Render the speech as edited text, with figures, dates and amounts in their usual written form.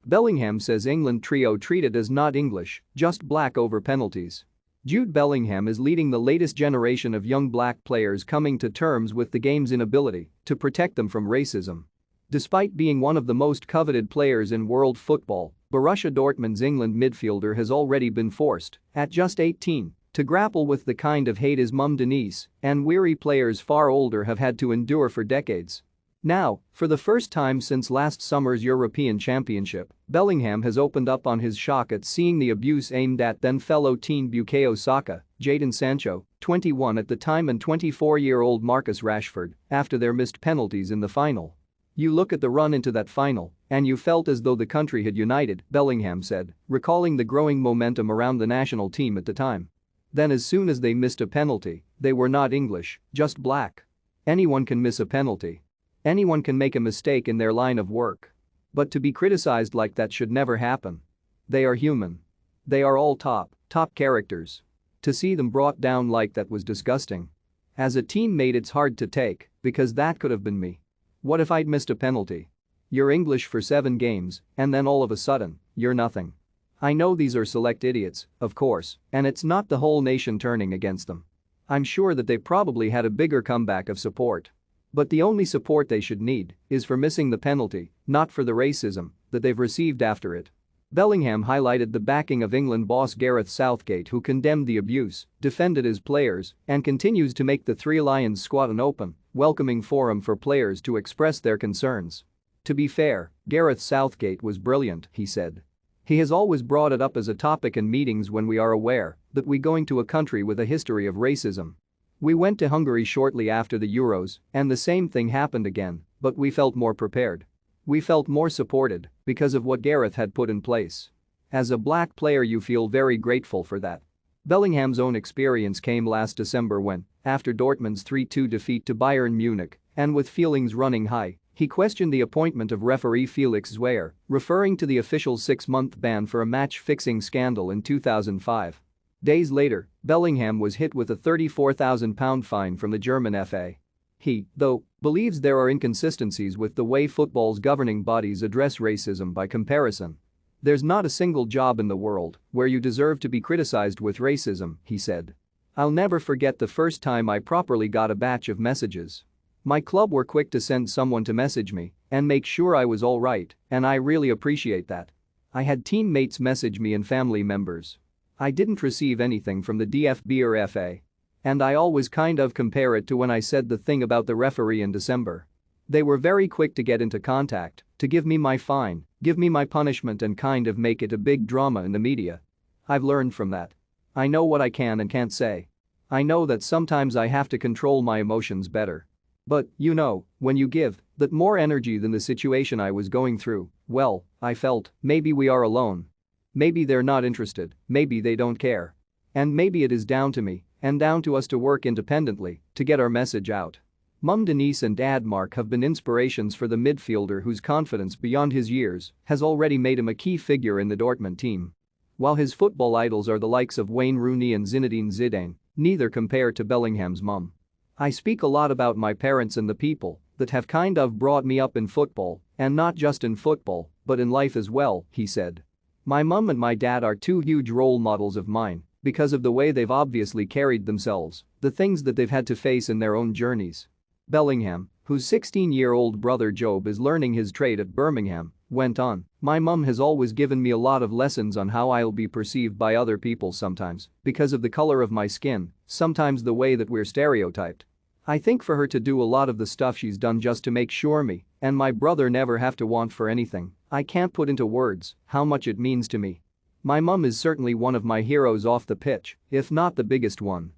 Bellingham says England trio treated as not English, just black over penalties. Jude Bellingham is leading the latest generation of young black players coming to terms with the game's inability to protect them from racism. Despite being one of the most coveted players in world football, Borussia Dortmund's England midfielder has already been forced, at just 18, to grapple with the kind of hate his mum Denise and weary players far older have had to endure for decades. Now, for the first time since last summer's European Championship, Bellingham has opened up on his shock at seeing the abuse aimed at then-fellow teen Bukayo Saka, Jadon Sancho, 21 at the time, and 24-year-old Marcus Rashford after their missed penalties in the final. "You look at the run into that final, and you felt as though the country had united," Bellingham said, recalling the growing momentum around the national team at the time. "Then as soon as they missed a penalty, they were not English, just black. Anyone can miss a penalty. Anyone can make a mistake in their line of work. But to be criticized like that should never happen. They are human. They are all top characters. To see them brought down like that was disgusting. As a teammate it's hard to take, because that could have been me. What if I'd missed a penalty? You're English for 7 games, and then all of a sudden, you're nothing. I know these are select idiots, of course, and it's not the whole nation turning against them. I'm sure that they probably had a bigger comeback of support. But the only support they should need is for missing the penalty, not for the racism that they've received after it." Bellingham highlighted the backing of England boss Gareth Southgate, who condemned the abuse, defended his players, and continues to make the Three Lions squad an open, welcoming forum for players to express their concerns. "To be fair, Gareth Southgate was brilliant," he said. "He has always brought it up as a topic in meetings when we are aware that we're going to a country with a history of racism. We went to Hungary shortly after the Euros, and the same thing happened again, but we felt more prepared. We felt more supported because of what Gareth had put in place. As a black player you feel very grateful for that." Bellingham's own experience came last December when, after Dortmund's 3-2 defeat to Bayern Munich, and with feelings running high, he questioned the appointment of referee Felix Zweier, referring to the official 6-month ban for a match-fixing scandal in 2005. Days later, Bellingham was hit with a £34,000 fine from the German FA. He, though, believes there are inconsistencies with the way football's governing bodies address racism by comparison. "There's not a single job in the world where you deserve to be criticized with racism," he said. "I'll never forget the first time I properly got a batch of messages. My club were quick to send someone to message me and make sure I was all right, and I really appreciate that. I had teammates message me and family members. I didn't receive anything from the DFB or FA. And I always kind of compare it to when I said the thing about the referee in December. They were very quick to get into contact, to give me my fine, give me my punishment, and kind of make it a big drama in the media. I've learned from that. I know what I can and can't say. I know that sometimes I have to control my emotions better. But, you know, when you give that more energy than the situation I was going through, well, I felt, maybe we are alone. Maybe they're not interested, maybe they don't care. And maybe it is down to me and down to us to work independently to get our message out." Mum Denise and Dad Mark have been inspirations for the midfielder whose confidence beyond his years has already made him a key figure in the Dortmund team. While his football idols are the likes of Wayne Rooney and Zinedine Zidane, neither compare to Bellingham's mum. "I speak a lot about my parents and the people that have kind of brought me up in football, and not just in football, but in life as well," he said. "My mum and my dad are 2 huge role models of mine because of the way they've obviously carried themselves, the things that they've had to face in their own journeys." Bellingham, whose 16-year-old brother Job is learning his trade at Birmingham, went on, "My mum has always given me a lot of lessons on how I'll be perceived by other people sometimes because of the color of my skin, sometimes the way that we're stereotyped. I think for her to do a lot of the stuff she's done just to make sure me and my brother never have to want for anything, I can't put into words how much it means to me. My mum is certainly one of my heroes off the pitch, if not the biggest one."